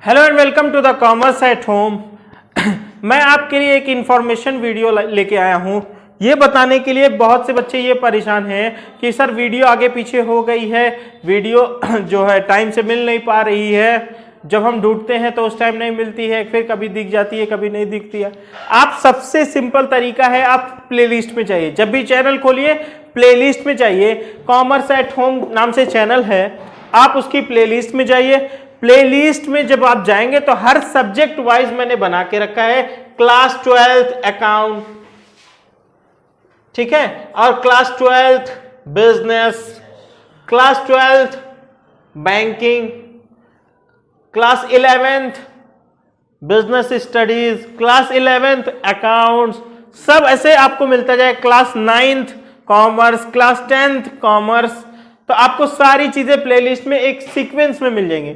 Hello and welcome to the commerce at home. मैं आपके लिए एक इंफॉर्मेशन वीडियो लेके आया हूँ ये बताने के लिए। बहुत से बच्चे ये परेशान हैं कि सर वीडियो आगे पीछे हो गई है, वीडियो जो है टाइम से मिल नहीं पा रही है, जब हम ढूंढते हैं तो उस टाइम नहीं मिलती है, फिर कभी दिख जाती है कभी नहीं दिखती है। आप सबसे सिंपल तरीका है, आप प्लेलिस्ट में जाइए। जब भी चैनल खोलिए प्लेलिस्ट में जाइए। कॉमर्स एट होम नाम से चैनल है, आप उसकी प्लेलिस्ट में जाइए। प्लेलिस्ट में जब आप जाएंगे तो हर सब्जेक्ट वाइज मैंने बना के रखा है। क्लास 12th अकाउंट, ठीक है, और class 12th business, class 12th banking, class 11th business studies, class 11th accounts, सब ऐसे आपको मिलता जाए। Class 9th commerce, class 10th commerce, तो आपको सारी चीजें प्लेलिस्ट में एक सीक्वेंस में मिल जाएंगी।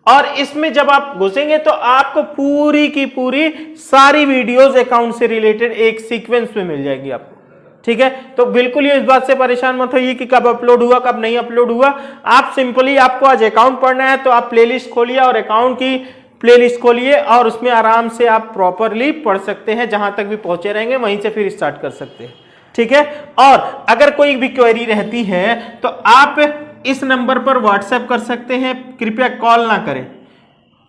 और इसमें जब आप घुसेंगे तो आपको पूरी की पूरी सारी वीडियोस अकाउंट से रिलेटेड एक सीक्वेंस में मिल जाएगी आपको, ठीक है। तो बिल्कुल ये इस बात से परेशान मत होइए कि कब अपलोड हुआ कब नहीं अपलोड हुआ। आप सिंपली, आपको आज अकाउंट पढ़ना है तो आप प्लेलिस्ट खोलिए और अकाउंट की प्लेलिस्ट खोलिए और उसमें आराम से आप प्रॉपरली पढ़ सकते हैं। जहां तक भी पहुंचे रहेंगे वहीं से फिर स्टार्ट कर सकते हैं, ठीक है। और अगर कोई भी क्वेरी रहती है तो आप इस नंबर पर व्हाट्सएप कर सकते हैं। कृपया कॉल ना करें,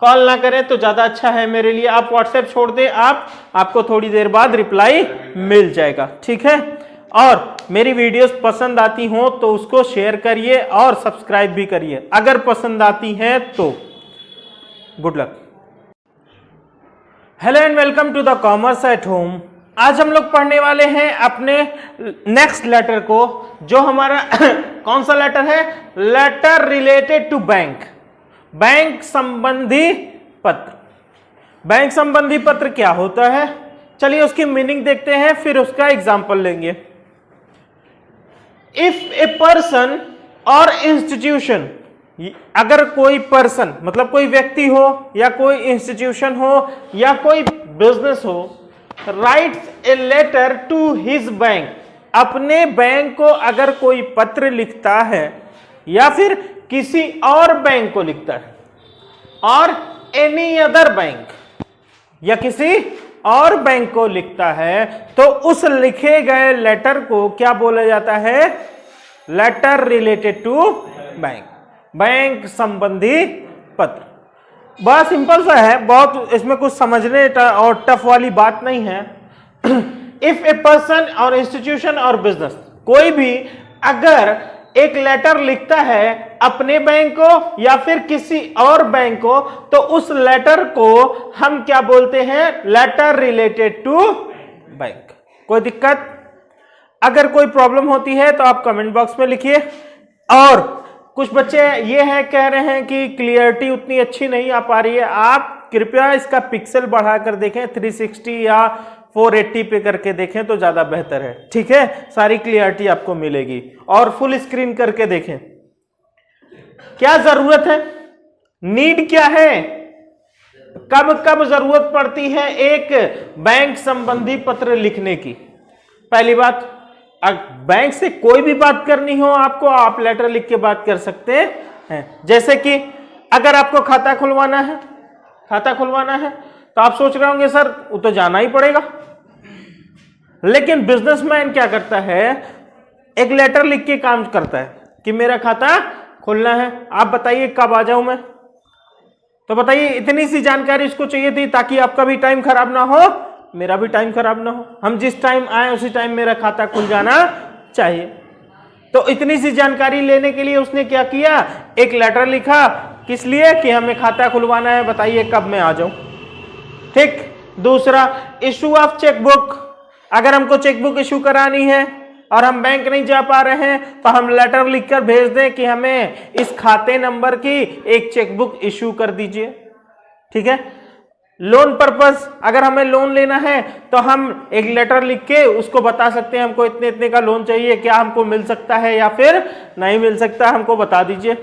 कॉल ना करें तो ज्यादा अच्छा है मेरे लिए। आप व्हाट्सएप छोड़ दें, आपको थोड़ी देर बाद रिप्लाई मिल जाएगा, ठीक है। और मेरी वीडियोस पसंद आती हो तो उसको शेयर करिए और सब्सक्राइब भी करिए अगर पसंद आती हैं तो। Good luck. Hello and welcome to the commerce at home. आज हम लोग पढ़ने वाले हैं अपने नेक्स्ट लेटर को, जो हमारा कौन सा लेटर है? Letter related to bank, bank संबंधी पत्र। बैंक संबंधी पत्र क्या होता है, चलिए उसकी मीनिंग देखते हैं, फिर उसका एग्जाम्पल लेंगे। इफ ए पर्सन और इंस्टीट्यूशन, अगर कोई पर्सन मतलब कोई व्यक्ति हो या कोई इंस्टीट्यूशन हो या कोई बिजनेस हो, writes a letter to his bank, अपने बैंक को अगर कोई पत्र लिखता है या फिर किसी और बैंक को लिखता है, और एनी अदर बैंक या किसी और बैंक को लिखता है, तो उस लिखे गए लेटर को क्या बोला जाता है? Letter related to bank, bank संबंधी पत्र। बड़ा सिंपल सा है, बहुत इसमें कुछ समझने और टफ वाली बात नहीं है। इफ ए पर्सन और इंस्टीट्यूशन और बिजनेस, कोई भी अगर एक लेटर लिखता है अपने बैंक को या फिर किसी और बैंक को, तो उस लेटर को हम क्या बोलते हैं? Letter related to bank. कोई दिक्कत? अगर कोई प्रॉब्लम होती है तो आप कमेंट बॉक्स में लिखिए। और कुछ बच्चे ये है कह रहे हैं कि क्लियरिटी उतनी अच्छी नहीं आ पा रही है, आप कृपया इसका पिक्सल बढ़ाकर देखें, 360 या 480 पे करके देखें तो ज्यादा बेहतर है, ठीक है। सारी क्लियरिटी आपको मिलेगी। और फुल स्क्रीन करके देखें। क्या जरूरत है, नीड क्या है, कब कब जरूरत पड़ती है एक बैंक संबंधी पत्र लिखने की? पहली बात, बैंक से कोई भी बात करनी हो आपको, आप लेटर लिख के बात कर सकते हैं। जैसे कि अगर आपको खाता खुलवाना है, खाता खुलवाना है तो आप सोच रहे होंगे सर वो तो जाना ही पड़ेगा। लेकिन बिजनेसमैन क्या करता है? एक लेटर लिख के काम करता है कि मेरा खाता खुलना है, आप बताइए कब आ जाऊं मैं? तो बताइए, इतनी सी जानकारी इसको चाहिए थी ताकि आपका भी टाइम खराब ना हो, मेरा भी टाइम खराब ना हो। हम जिस टाइम आए उसी टाइम मेरा खाता खुल जाना चाहिए। तो इतनी सी जानकारी लेने के लिए उसने क्या किया? एक लेटर लिखा। किस लिए? कि हमें खाता खुलवाना है, बताइए कब मैं आ जाऊं, ठीक। दूसरा, इशू ऑफ चेकबुक। अगर हमको चेकबुक इशू करानी है और हम बैंक नहीं जा पा रहे हैं तो हम लेटर लिखकर भेज दें कि हमें इस खाते नंबर की एक चेकबुक इशू कर दीजिए, ठीक है। लोन पर्पस, अगर हमें लोन लेना है तो हम एक लेटर लिख के उसको बता सकते हैं हमको इतने इतने का लोन चाहिए, क्या हमको मिल सकता है या फिर नहीं मिल सकता, हमको बता दीजिए।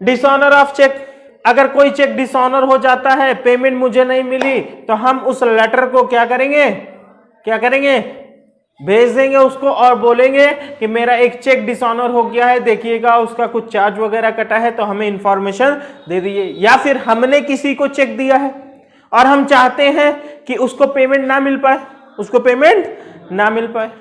डिसऑनर ऑफ चेक, अगर कोई चेक डिसऑनर हो जाता है, पेमेंट मुझे नहीं मिली, तो हम उस लेटर को क्या करेंगे? भेज देंगे उसको और बोलेंगे कि मेरा एक चेक डिसऑनर हो गया है, देखिएगा उसका कुछ चार्ज वगैरह कटा है तो हमें इंफॉर्मेशन दे दीजिए। या फिर हमने किसी को चेक दिया है और हम चाहते हैं कि उसको पेमेंट ना मिल पाए, उसको पेमेंट ना मिल पाए,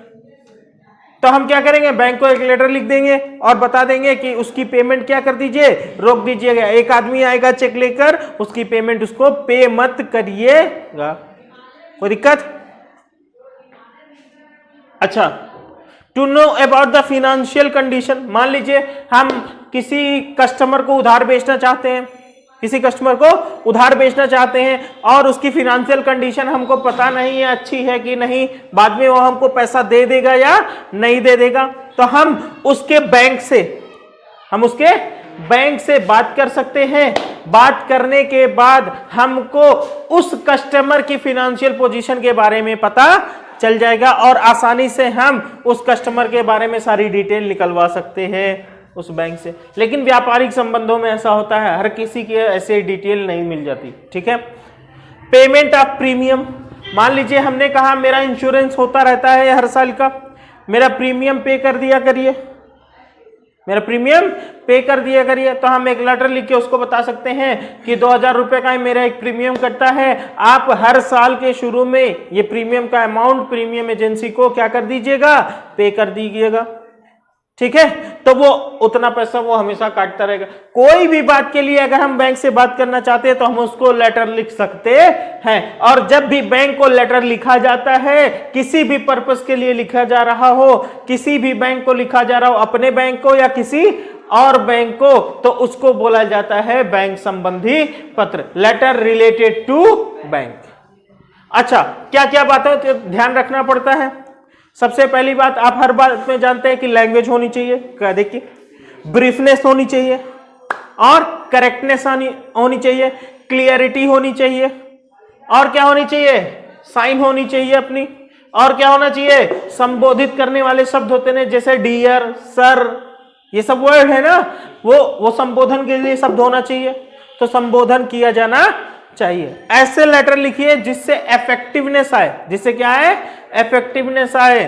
तो हम क्या करेंगे, बैंक को एक लेटर लिख देंगे और बता देंगे कि उसकी पेमेंट क्या कर दीजिए, रोक दीजिएगा। एक आदमी आएगा चेक लेकर, उसकी पेमेंट उसको पे मत करिएगा। कोई दिक्कत? अच्छा, to know about the financial condition. मान लीजिए हम किसी कस्टमर को उधार बेचना चाहते हैं, किसी कस्टमर को उधार बेचना चाहते हैं और उसकी फिनेंशियल कंडीशन हमको पता नहीं है अच्छी है कि नहीं, बाद में वो हमको पैसा दे देगा या नहीं दे देगा, तो हम उसके बैंक से बात कर सकते हैं। बात करने के बाद हमको उस कस्टमर की फिनेंशियल पोजीशन के बारे में पता चल जाएगा और आसानी से हम उस कस्टमर के बारे में सारी डिटेल निकलवा सकते हैं उस बैंक से। लेकिन व्यापारिक संबंधों में ऐसा होता है, हर किसी की ऐसे डिटेल नहीं मिल जाती। ठीक है। पेमेंट ऑफ प्रीमियम, मान लीजिए हमने कहा मेरा इंश्योरेंस होता रहता है हर साल का, मेरा प्रीमियम पे कर दिया करिए, मेरा प्रीमियम पे कर दिया करिए, तो हम एक लेटर लिख के उसको बता सकते हैं कि 2000 रुपए का मेरा एक प्रीमियम कटता है, आप हर साल के शुरू में ये प्रीमियम का अमाउंट प्रीमियम एजेंसी को क्या कर दीजिएगा, पे कर दीजिएगा। ठीक है, तो वो उतना पैसा वो हमेशा काटता रहेगा। कोई भी बात के लिए अगर हम बैंक से बात करना चाहते हैं तो हम उसको लेटर लिख सकते हैं। और जब भी बैंक को लेटर लिखा जाता है, किसी भी पर्पस के लिए लिखा जा रहा हो, किसी भी बैंक को लिखा जा रहा हो, अपने बैंक को या किसी और बैंक को, तो उसको बोला जाता है बैंक संबंधी पत्र, लेटर रिलेटेड टू बैंक। अच्छा, क्या क्या बातें ध्यान रखना पड़ता है? सबसे पहली बात, आप हर बात में जानते हैं कि लैंग्वेज होनी चाहिए, क्या देखिए, ब्रीफनेस होनी चाहिए और करेक्टनेस होनी चाहिए, क्लियरिटी होनी चाहिए, और क्या होनी चाहिए, साइन होनी चाहिए अपनी, और क्या होना चाहिए, संबोधित करने वाले शब्द होते हैं जैसे डियर, सर, ये सब वर्ड है ना, वो संबोधन के लिए शब्द होना चाहिए, तो संबोधन किया जाना चाहिए। ऐसे लेटर लिखिए जिससे इफेक्टिवनेस आए, जिससे क्या है, इफेक्टिवनेस आए,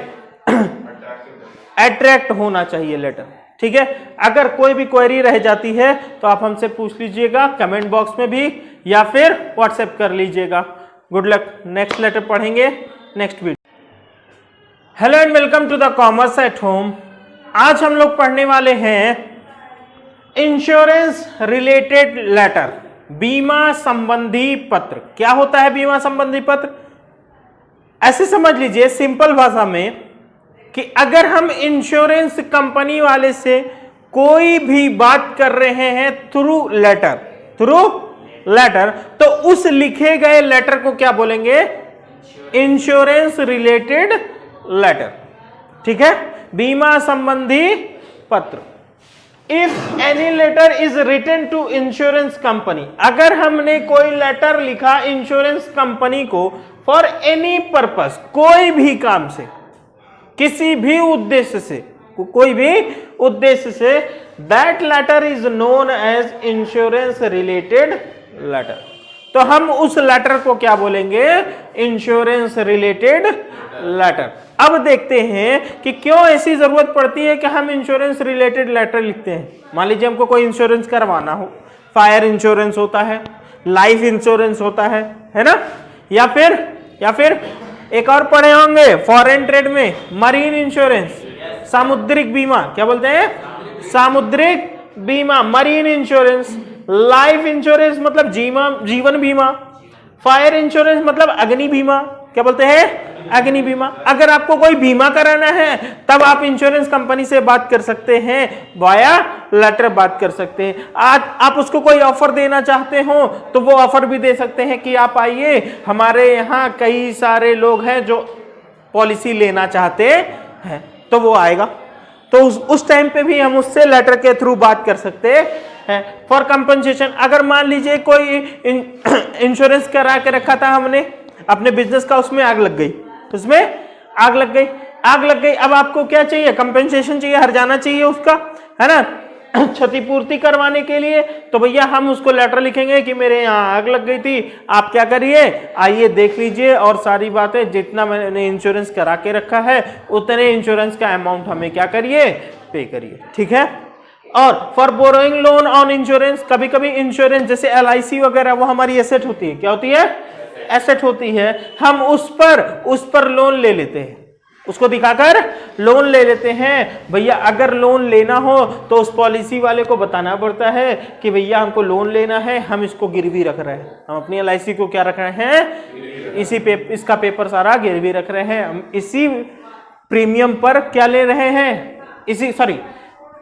अट्रैक्ट होना चाहिए लेटर। ठीक है। अगर कोई भी क्वेरी रह जाती है तो आप हमसे पूछ लीजिएगा कमेंट बॉक्स में भी, या फिर व्हाट्सएप कर लीजिएगा। Good luck. नेक्स्ट लेटर पढ़ेंगे next video. Hello and welcome to the commerce at home. आज हम लोग पढ़ने वाले हैं इंश्योरेंस रिलेटेड लेटर, बीमा संबंधी पत्र। क्या होता है बीमा संबंधी पत्र? ऐसे समझ लीजिए सिंपल भाषा में कि अगर हम इंश्योरेंस कंपनी वाले से कोई भी बात कर रहे हैं थ्रू लेटर, तो उस लिखे गए लेटर को क्या बोलेंगे, इंश्योरेंस रिलेटेड लेटर। ठीक है, बीमा संबंधी पत्र। If any letter is written to insurance company, अगर हमने कोई लेटर लिखा इंश्योरेंस कंपनी को फॉर एनी पर्पस, कोई भी काम से, किसी भी उद्देश्य से, कोई भी उद्देश्य से, that letter is known as insurance related letter, तो हम उस लेटर को क्या बोलेंगे, इंश्योरेंस रिलेटेड लेटर। अब देखते हैं कि क्यों ऐसी जरूरत पड़ती है कि हम इंश्योरेंस रिलेटेड लेटर लिखते हैं। मान लीजिए हमको कोई इंश्योरेंस करवाना हो, फायर इंश्योरेंस होता है, लाइफ इंश्योरेंस होता है ना, या फिर एक और पढ़े होंगे फॉरेन ट्रेड में, मरीन इंश्योरेंस, सामुद्रिक बीमा, क्या बोलते हैं, सामुद्रिक बीमा, मरीन इंश्योरेंस, लाइफ इंश्योरेंस मतलब जीवन बीमा, फायर इंश्योरेंस मतलब अग्नि बीमा, क्या बोलते हैं, अग्नि बीमा। अगर आपको कोई बीमा कराना है तब आप इंश्योरेंस कंपनी से बात कर सकते हैं, वाया लेटर बात कर सकते हैं। आज आप उसको कोई ऑफर देना चाहते हो तो वो ऑफर भी दे सकते हैं कि आप आइए, हमारे यहाँ कई सारे लोग हैं जो पॉलिसी लेना चाहते हैं, तो वो आएगा, तो उस टाइम पे भी हम उससे लेटर के थ्रू बात कर सकते हैं। फॉर कंपनसेशन, अगर मान लीजिए कोई इंश्योरेंस करा के रखा था हमने अपने बिजनेस का, उसमें आग लग गई, अब आपको क्या चाहिए, कंपनसेशन चाहिए, हर्जाना चाहिए उसका, है ना, क्षतिपूर्ति करवाने के लिए, तो भैया हम उसको लेटर लिखेंगे कि मेरे यहाँ आग लग गई थी, आप क्या करिए, आइए देख लीजिए और सारी बातें, जितना मैंने इंश्योरेंस करा के रखा है उतने इंश्योरेंस का अमाउंट हमें क्या करिए, पे करिए। ठीक है। और for borrowing loan on insurance, कभी कभी इंश्योरेंस जैसे LIC वगैरह वो हमारी एसेट होती है। क्या होती है? एसेट होती है। हम उस पर लोन ले लेते हैं, उसको दिखाकर लोन ले लेते हैं। भैया अगर लोन लेना हो तो उस पॉलिसी वाले को बताना पड़ता है कि भैया हमको लोन लेना है, हम इसको गिरवी रख रहे हैं, हम अपनी LIC को क्या रख रहे हैं, इसका पेपर सारा गिरवी रख रहे हैं, हम इसी प्रीमियम पर क्या ले रहे हैं,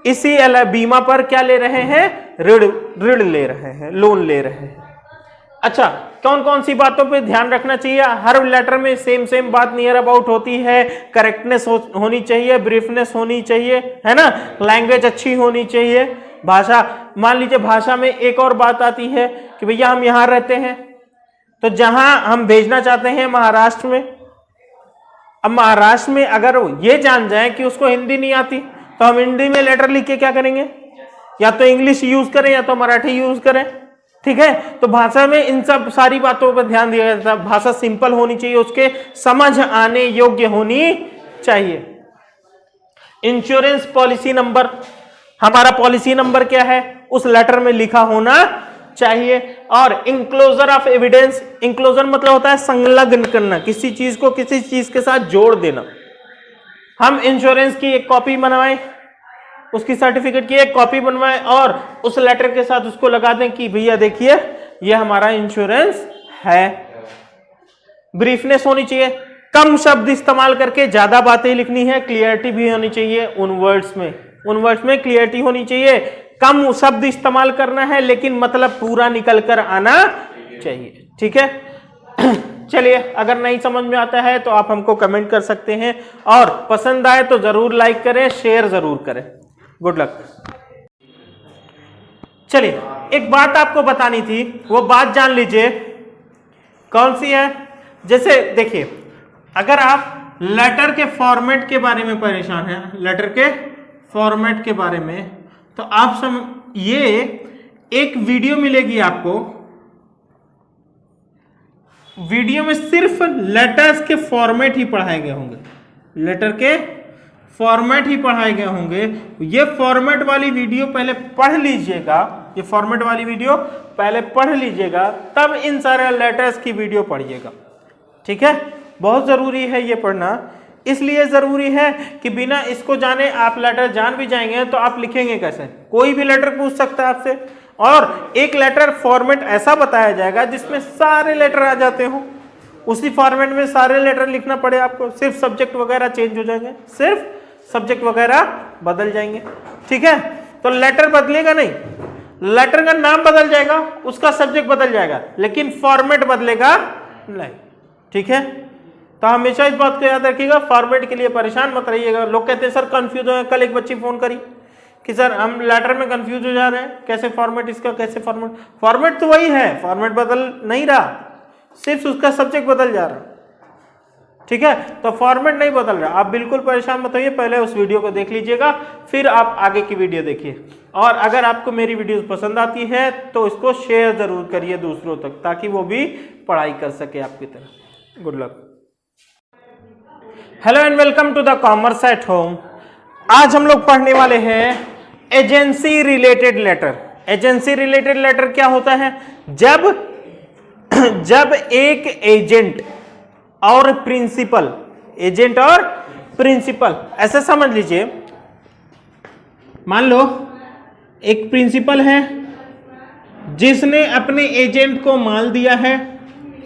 इसी बीमा पर क्या ले रहे हैं, ऋण ले रहे हैं, लोन ले रहे हैं। अच्छा, कौन कौन सी बातों पे ध्यान रखना चाहिए? हर लेटर में सेम बात नियर अबाउट होती है, करेक्टनेस होनी चाहिए, ब्रीफनेस होनी चाहिए, है ना, लैंग्वेज अच्छी होनी चाहिए, भाषा, मान लीजिए भाषा में एक और बात आती है कि भैया हम यहां रहते हैं, तो जहां हम भेजना चाहते हैं महाराष्ट्र में, अब महाराष्ट्र में अगर ये जान जाए कि उसको हिंदी नहीं आती तो हम हिंदी में लेटर लिख के क्या करेंगे, या तो इंग्लिश यूज करें या तो मराठी यूज करें। ठीक है। तो भाषा में इन सब सारी बातों पर ध्यान दिया जाता है। भाषा सिंपल होनी चाहिए, उसके समझ आने योग्य होनी चाहिए। इंश्योरेंस पॉलिसी नंबर, हमारा पॉलिसी नंबर क्या है उस लेटर में लिखा होना चाहिए। और इंक्लोजर ऑफ एविडेंस, इंक्लोजर मतलब होता है संलग्न करना, किसी चीज को किसी चीज के साथ जोड़ देना। हम इंश्योरेंस की एक कॉपी बनवाएं, उसकी सर्टिफिकेट की एक कॉपी बनवाएं और उस लेटर के साथ उसको लगा दें कि भैया देखिए ये हमारा इंश्योरेंस है। ब्रीफनेस होनी चाहिए, कम शब्द इस्तेमाल करके ज्यादा बातें लिखनी है, क्लियरिटी भी होनी चाहिए उन वर्ड्स में क्लियरिटी होनी चाहिए, कम शब्द इस्तेमाल करना है लेकिन मतलब पूरा निकल कर आना चाहिए। ठीक है। चलिए, अगर नहीं समझ में आता है तो आप हमको कमेंट कर सकते हैं और पसंद आए तो जरूर लाइक करें, शेयर जरूर करें। Good luck. चलिए, एक बात आपको बतानी थी, वो बात जान लीजिए। कौन सी है? जैसे देखिए, अगर आप लेटर के फॉर्मेट के बारे में परेशान हैं, लेटर के फॉर्मेट के बारे में, तो आप ये एक वीडियो मिलेगी आपको, वीडियो में सिर्फ लेटर्स के फॉर्मेट ही पढ़ाए गए होंगे, लेटर के फॉर्मेट ही पढ़ाए गए होंगे। ये फॉर्मेट वाली वीडियो पहले पढ़ लीजिएगा, ये फॉर्मेट वाली वीडियो पहले पढ़ लीजिएगा, तब इन सारे लेटर्स की वीडियो पढ़िएगा। ठीक है। बहुत जरूरी है ये पढ़ना, इसलिए जरूरी है कि बिना इसको जाने आप लेटर जान भी जाएंगे तो आप लिखेंगे कैसे? कोई भी लेटर पूछ सकता है आपसे, और एक लेटर फॉर्मेट ऐसा बताया जाएगा जिसमें सारे लेटर आ जाते हो, उसी फॉर्मेट में सारे लेटर लिखना पड़े आपको, सिर्फ सब्जेक्ट वगैरह चेंज हो जाएंगे, सिर्फ सब्जेक्ट वगैरह बदल जाएंगे। ठीक है। तो लेटर बदलेगा नहीं, लेटर का नाम बदल जाएगा, उसका सब्जेक्ट बदल जाएगा, लेकिन फॉर्मेट बदलेगा नहीं। ठीक है। तो हमेशा इस बात को याद रखिएगा, फॉर्मेट के लिए परेशान मत रहिएगा। लोग कहते हैं सर कंफ्यूज हो, कल एक बच्ची फोन करी कि सर हम लेटर में कंफ्यूज हो जा रहे हैं, कैसे फॉर्मेट इसका, कैसे फॉर्मेट तो वही है, फॉर्मेट बदल नहीं रहा, सिर्फ उसका सब्जेक्ट बदल जा रहा है। ठीक है। तो फॉर्मेट नहीं बदल रहा, आप बिल्कुल परेशान मत होइए, पहले उस वीडियो को देख लीजिएगा, फिर आप आगे की वीडियो देखिए। और अगर आपको मेरी वीडियोस पसंद आती है तो इसको शेयर जरूर करिए दूसरों तक, ताकि वो भी पढ़ाई कर सके आपकी तरह। Good luck. Hello and welcome to the commerce at home. आज हम लोग पढ़ने वाले हैं agency related letter. Agency related letter क्या होता है? जब एक एजेंट और प्रिंसिपल, एजेंट और प्रिंसिपल, ऐसे समझ लीजिए, मान लो एक प्रिंसिपल है जिसने अपने एजेंट को माल दिया है,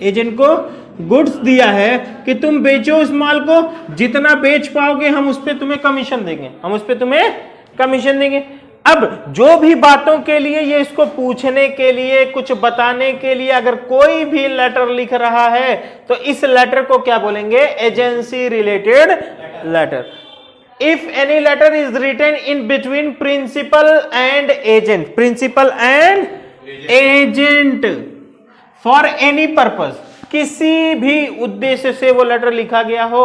एजेंट को गुड्स दिया है कि तुम बेचो इस माल को, जितना बेच पाओगे हम उस पर तुम्हें कमीशन देंगे, हम उस पर तुम्हें कमीशन देंगे। अब जो भी बातों के लिए ये इसको पूछने के लिए, कुछ बताने के लिए अगर कोई भी लेटर लिख रहा है तो इस लेटर को क्या बोलेंगे? Agency related letter. If any letter is written in between principal and agent, principal and agent for any purpose, किसी भी उद्देश्य से वो लेटर लिखा गया हो,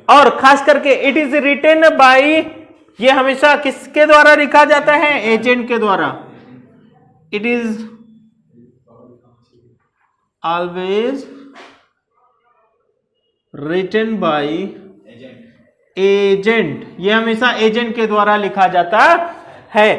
और खास करके इट इज रिटन बाय ये हमेशा किसके द्वारा लिखा जाता है? एजेंट के द्वारा। It is always written by agent. ये हमेशा एजेंट के द्वारा लिखा जाता है।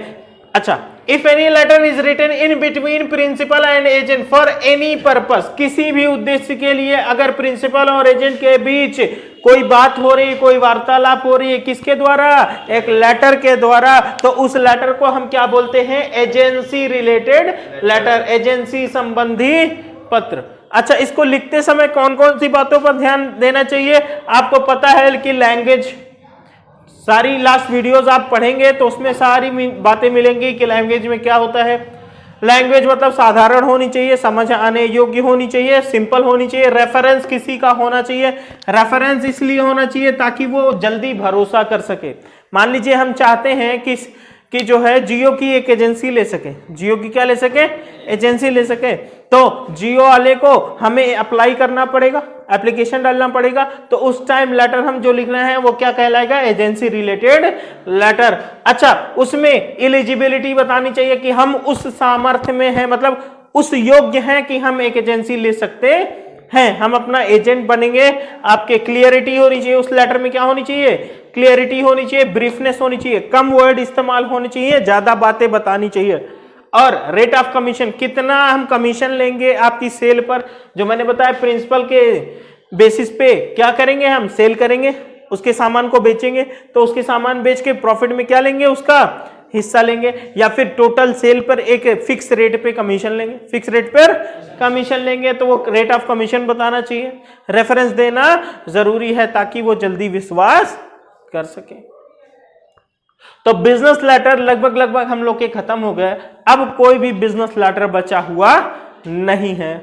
अच्छा, if any letter is written in between principal and agent for any purpose, किसी भी उद्देश्य के लिए अगर प्रिंसिपल और एजेंट के बीच कोई बात हो रही, कोई वार्तालाप हो रही है, किसके द्वारा? एक लेटर के द्वारा, तो उस लेटर को हम क्या बोलते हैं? एजेंसी रिलेटेड लेटर, एजेंसी संबंधी पत्र। अच्छा, इसको लिखते समय कौन कौन सी बातों पर ध्यान देना चाहिए? आपको पता है कि लैंग्वेज, सारी लास्ट वीडियोस आप पढ़ेंगे तो उसमें सारी बातें मिलेंगी कि लैंग्वेज में क्या होता है। लैंग्वेज मतलब साधारण होनी चाहिए, समझ आने योग्य होनी चाहिए, सिंपल होनी चाहिए, रेफरेंस किसी का होना चाहिए। रेफरेंस इसलिए होना चाहिए ताकि वो जल्दी भरोसा कर सके। मान लीजिए हम चाहते हैं कि जो है जियो की एक एजेंसी ले सके, जियो की क्या ले सके? एजेंसी ले सके, तो जियो वाले को हमें अप्लाई करना पड़ेगा, एप्लीकेशन डालना पड़ेगा। तो उस टाइम लेटर हम जो लिख रहे हैं वो क्या कहलाएगा? Agency related letter. अच्छा, उसमें एलिजिबिलिटी बतानी चाहिए कि हम उस सामर्थ्य में हैं, मतलब उस योग्य हैं कि हम एक एजेंसी ले सकते हैं, हम अपना एजेंट बनेंगे। आपके क्लियरिटी होनी चाहिए उस लेटर में। क्या होनी चाहिए? क्लियरिटी होनी चाहिए, ब्रीफनेस होनी चाहिए, कम वर्ड इस्तेमाल होने चाहिए, ज्यादा बातें बतानी चाहिए। और रेट ऑफ कमीशन, कितना हम कमीशन लेंगे आपकी सेल पर, जो मैंने बताया प्रिंसिपल के बेसिस पे क्या करेंगे? हम सेल करेंगे, उसके सामान को बेचेंगे, तो उसके सामान बेच के प्रॉफिट में क्या लेंगे? उसका हिस्सा लेंगे। या फिर टोटल सेल पर एक फिक्स रेट पे कमीशन लेंगे, फिक्स रेट पर कमीशन लेंगे, तो वो रेट ऑफ कमीशन बताना चाहिए। रेफरेंस देना जरूरी है ताकि वो जल्दी विश्वास कर सके। तो बिजनेस लेटर लगभग हम लोग के खत्म हो गए। अब कोई भी बिजनेस लेटर बचा हुआ नहीं है।